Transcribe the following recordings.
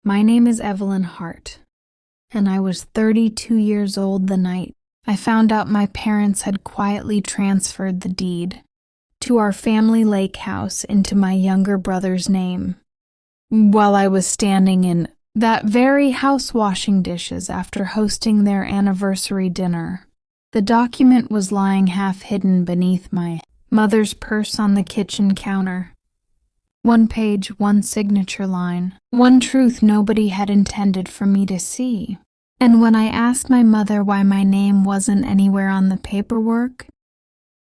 My name is Evelyn Hart, and I was 32 years old the night I found out my parents had quietly transferred the deed to our family lake house into my younger brother's name, while I was standing in that very house washing dishes after hosting their anniversary dinner. The document was lying half hidden beneath my mother's purse on the kitchen counter. One page, one signature line, one truth nobody had intended for me to see. And when I asked my mother why my name wasn't anywhere on the paperwork,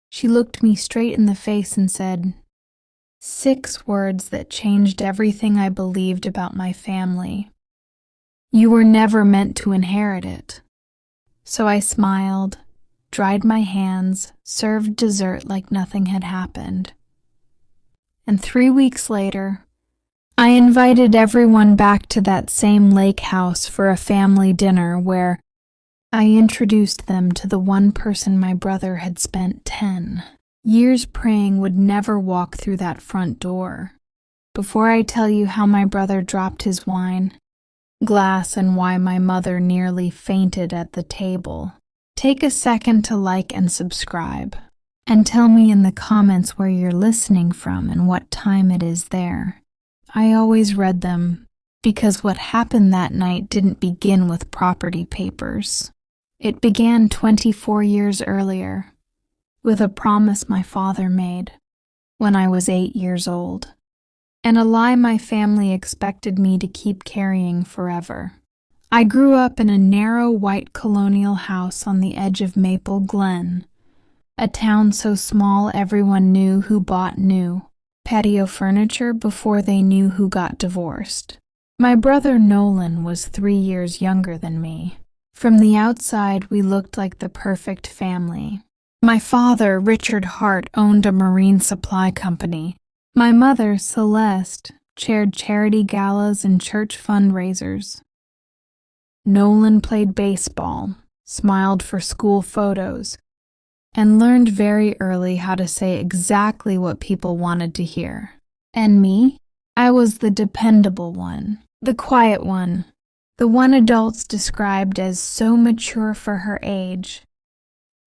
she looked me straight in the face and said, 6 words that changed everything I believed about my family. You were never meant to inherit it. So I smiled, dried my hands, served dessert like nothing had happened. And 3 weeks later, I invited everyone back to that same lake house for a family dinner where I introduced them to the one person my brother had spent 10 years praying would never walk through that front door. Before I tell you how my brother dropped his wine glass and why my mother nearly fainted at the table, take a second to like and subscribe. And tell me in the comments where you're listening from and what time it is there. I always read them because what happened that night didn't begin with property papers. It began 24 years earlier with a promise my father made when I was 8 years old, and a lie my family expected me to keep carrying forever. I grew up in a narrow white colonial house on the edge of Maple Glen, a town so small everyone knew who bought new patio furniture before they knew who got divorced. My brother Nolan was 3 years younger than me. From the outside, we looked like the perfect family. My father, Richard Hart, owned a marine supply company. My mother, Celeste, chaired charity galas and church fundraisers. Nolan played baseball, smiled for school photos, and learned very early how to say exactly what people wanted to hear. And me? I was the dependable one, the quiet one, the one adults described as so mature for her age,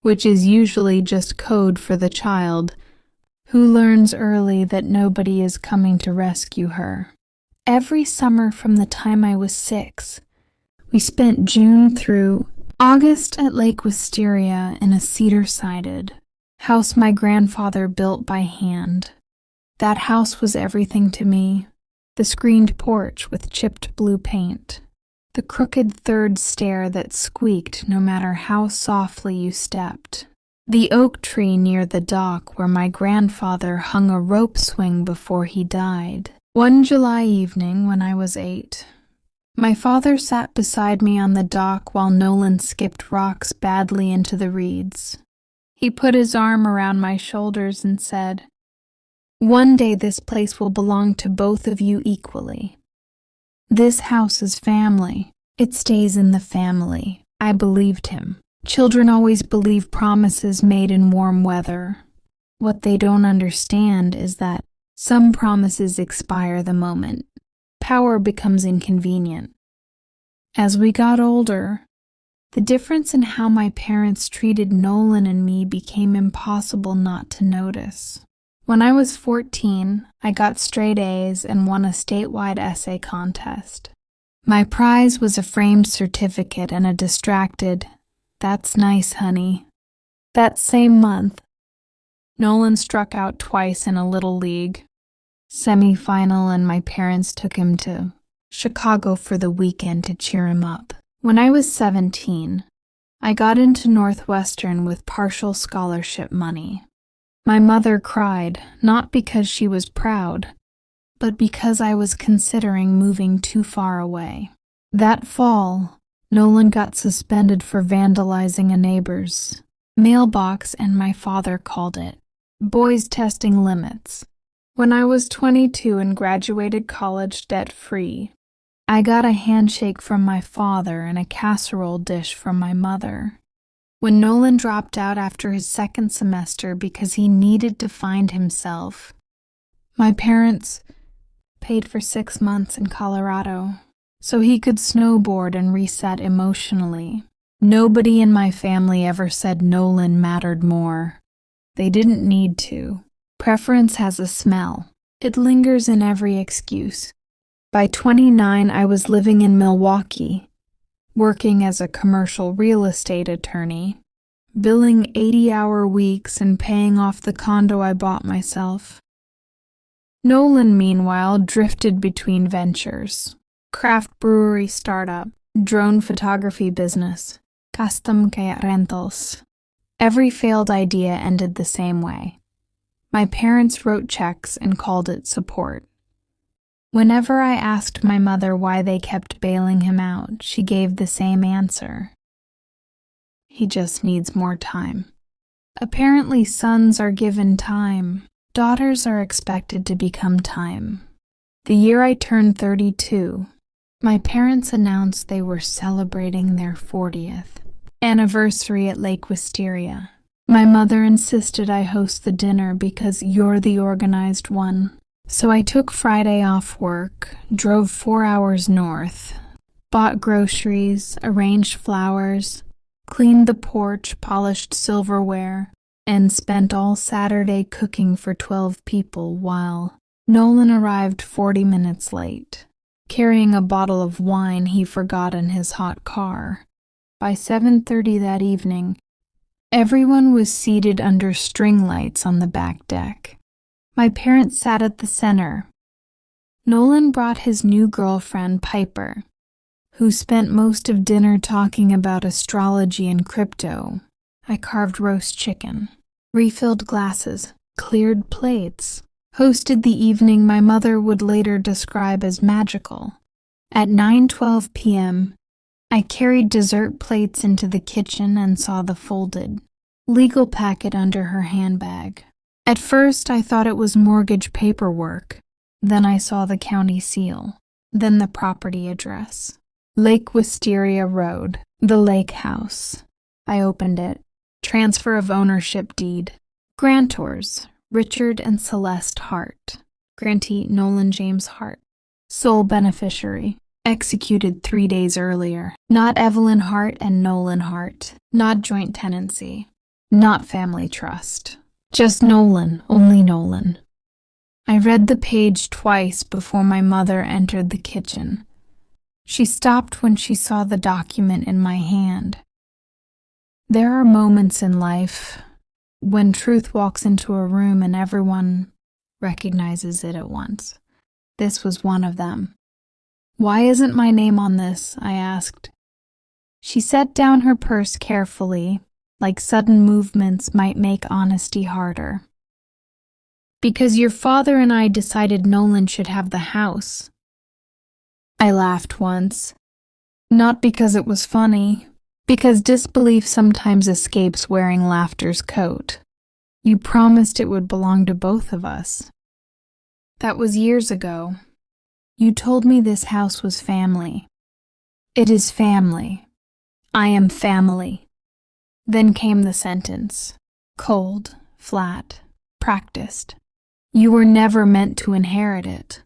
which is usually just code for the child who learns early that nobody is coming to rescue her. Every summer from the time I was 6, we spent June through August at Lake Wisteria in a cedar-sided house my grandfather built by hand. That house was everything to me. The screened porch with chipped blue paint. The crooked third stair that squeaked no matter how softly you stepped. The oak tree near the dock where my grandfather hung a rope swing before he died. One July evening when I was 8, my father sat beside me on the dock while Nolan skipped rocks badly into the reeds. He put his arm around my shoulders and said, "One day this place will belong to both of you equally. This house is family. It stays in the family." I believed him. Children always believe promises made in warm weather. What they don't understand is that some promises expire the moment power becomes inconvenient. As we got older, the difference in how my parents treated Nolan and me became impossible not to notice. When I was 14, I got straight A's and won a statewide essay contest. My prize was a framed certificate and a distracted, "That's nice, honey." That same month, Nolan struck out twice in a little league semi-final, and my parents took him to Chicago for the weekend to cheer him up. When I was 17, I got into Northwestern with partial scholarship money. My mother cried, not because she was proud, but because I was considering moving too far away. That fall, Nolan got suspended for vandalizing a neighbor's mailbox, and my father called it boys testing limits. When I was 22 and graduated college debt-free, I got a handshake from my father and a casserole dish from my mother. When Nolan dropped out after his second semester because he needed to find himself, my parents paid for 6 months in Colorado. so he could snowboard and reset emotionally. Nobody in my family ever said Nolan mattered more. They didn't need to. Preference has a smell. It lingers in every excuse. By 29, I was living in Milwaukee, working as a commercial real estate attorney, billing 80-hour weeks and paying off the condo I bought myself. Nolan, meanwhile, drifted between ventures: craft brewery startup, drone photography business, custom kayak rentals. Every failed idea ended the same way. My parents wrote checks and called it support. Whenever I asked my mother why they kept bailing him out, she gave the same answer. He just needs more time. Apparently, sons are given time. Daughters are expected to become time. The year I turned 32, my parents announced they were celebrating their 40th anniversary at Lake Wisteria. My mother insisted I host the dinner because you're the organized one. So I took Friday off work, drove 4 hours north, bought groceries, arranged flowers, cleaned the porch, polished silverware, and spent all Saturday cooking for 12 people while Nolan arrived 40 minutes late, carrying a bottle of wine he forgot in his hot car. By 7:30 that evening, everyone was seated under string lights on the back deck. My parents sat at the center. Nolan brought his new girlfriend, Piper, who spent most of dinner talking about astrology and crypto. I carved roast chicken, refilled glasses, cleared plates, hosted the evening my mother would later describe as magical. At 9:12 p.m., I carried dessert plates into the kitchen and saw the folded legal packet under her handbag. At first, I thought it was mortgage paperwork. Then I saw the county seal. Then the property address. Lake Wisteria Road, the lake house. I opened it. Transfer of ownership deed. Grantors, Richard and Celeste Hart. Grantee Nolan James Hart. Sole beneficiary. Executed 3 days earlier. Not Evelyn Hart and Nolan Hart. Not joint tenancy. Not family trust. Just Nolan, only Nolan. I read the page twice before my mother entered the kitchen. She stopped when she saw the document in my hand. There are moments in life when truth walks into a room and everyone recognizes it at once. This was one of them. "Why isn't my name on this?" I asked. She set down her purse carefully, like sudden movements might make honesty harder. "Because your father and I decided Nolan should have the house." I laughed once. Not because it was funny, because disbelief sometimes escapes wearing laughter's coat. "You promised it would belong to both of us." "That was years ago. You told me this house was family." "It is family. I am family." Then came the sentence. Cold, flat, practiced. "You were never meant to inherit it."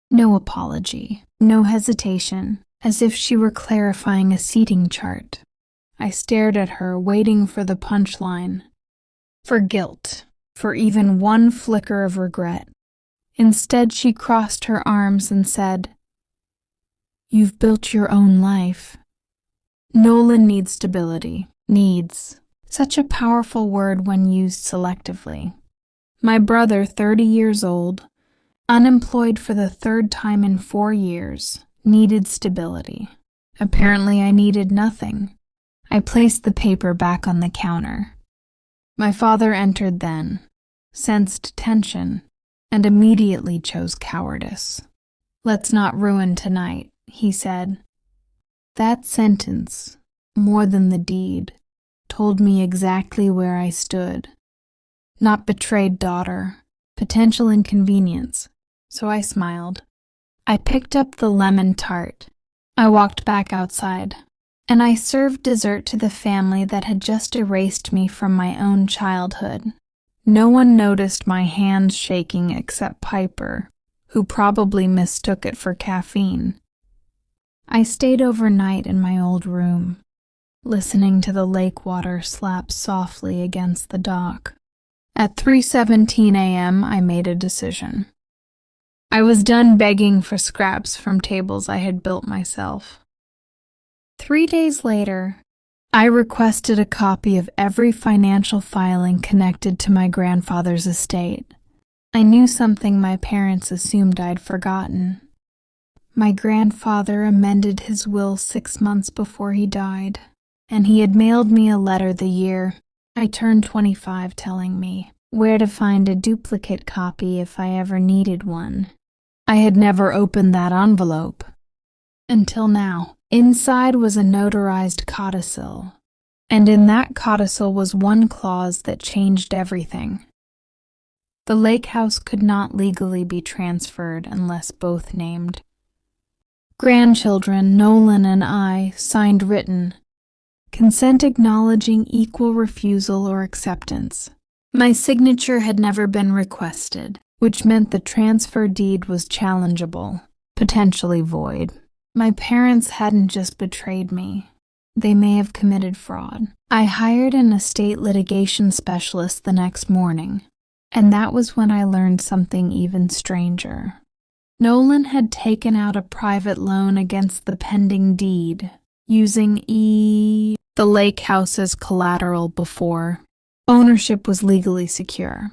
No apology, no hesitation, as if she were clarifying a seating chart. I stared at her, waiting for the punchline. For guilt, for even one flicker of regret. Instead, she crossed her arms and said, "You've built your own life." Nolan needs stability. Needs. Such a powerful word when used selectively. My brother, 30 years old, unemployed for the third time in 4 years, needed stability. Apparently, I needed nothing. I placed the paper back on the counter. My father entered then, sensed tension, and immediately chose cowardice. "Let's not ruin tonight," he said. That sentence, more than the deed, told me exactly where I stood. Not betrayed daughter, potential inconvenience, so I smiled. I picked up the lemon tart. I walked back outside, and I served dessert to the family that had just erased me from my own childhood. No one noticed my hands shaking except Piper, who probably mistook it for caffeine. I stayed overnight in my old room, listening to the lake water slap softly against the dock. At 3:17 a.m., I made a decision. I was done begging for scraps from tables I had built myself. 3 days later, I requested a copy of every financial filing connected to my grandfather's estate. I knew something my parents assumed I'd forgotten. My grandfather amended his will 6 months before he died, and he had mailed me a letter the year I turned 25 telling me where to find a duplicate copy if I ever needed one. I had never opened that envelope until now. Inside was a notarized codicil, and in that codicil was one clause that changed everything. The lake house could not legally be transferred unless both named grandchildren, Nolan and I, signed written consent acknowledging equal refusal or acceptance. My signature had never been requested, which meant the transfer deed was challengeable, potentially void. My parents hadn't just betrayed me. They may have committed fraud. I hired an estate litigation specialist the next morning, and that was when I learned something even stranger. Nolan had taken out a private loan against the pending deed, using the lake house as collateral before ownership was legally secure.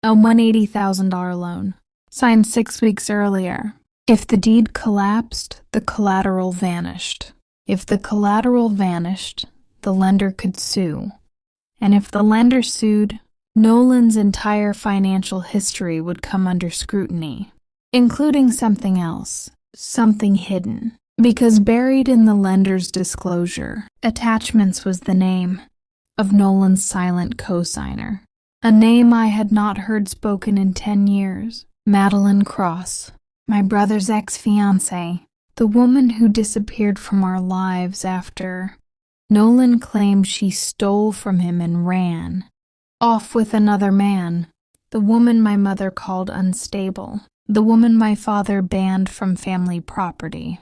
A $180,000 loan, signed 6 weeks earlier. If the deed collapsed, the collateral vanished. If the collateral vanished, the lender could sue. And if the lender sued, Nolan's entire financial history would come under scrutiny, including something else, something hidden. Because buried in the lender's disclosure, attachments was the name of Nolan's silent co-signer. A name I had not heard spoken in 10 years. Madeline Cross, my brother's ex-fiancée, the woman who disappeared from our lives after Nolan claimed she stole from him and ran off with another man, the woman my mother called unstable, the woman my father banned from family property.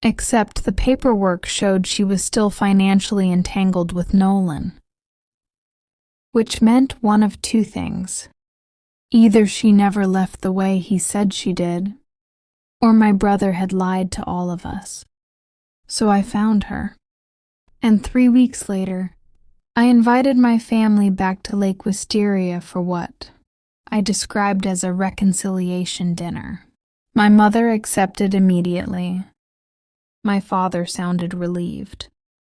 Except the paperwork showed she was still financially entangled with Nolan, which meant one of two things. Either she never left the way he said she did, or my brother had lied to all of us. So I found her. And 3 weeks later, I invited my family back to Lake Wisteria for what I described as a reconciliation dinner. My mother accepted immediately. My father sounded relieved.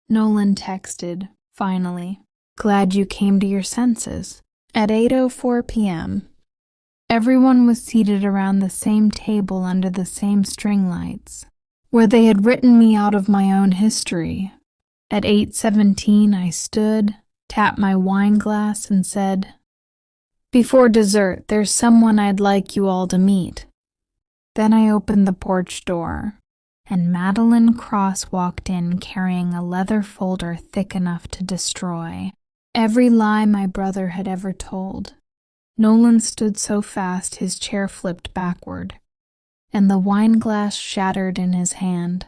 Nolan texted, finally, "Glad you came to your senses." At 8:04 p.m., everyone was seated around the same table under the same string lights, where they had written me out of my own history. At 8:17, I stood, tapped my wine glass, and said, "Before dessert, there's someone I'd like you all to meet." Then I opened the porch door, and Madeline Cross walked in carrying a leather folder thick enough to destroy every lie my brother had ever told. Nolan stood so fast his chair flipped backward, and the wine glass shattered in his hand.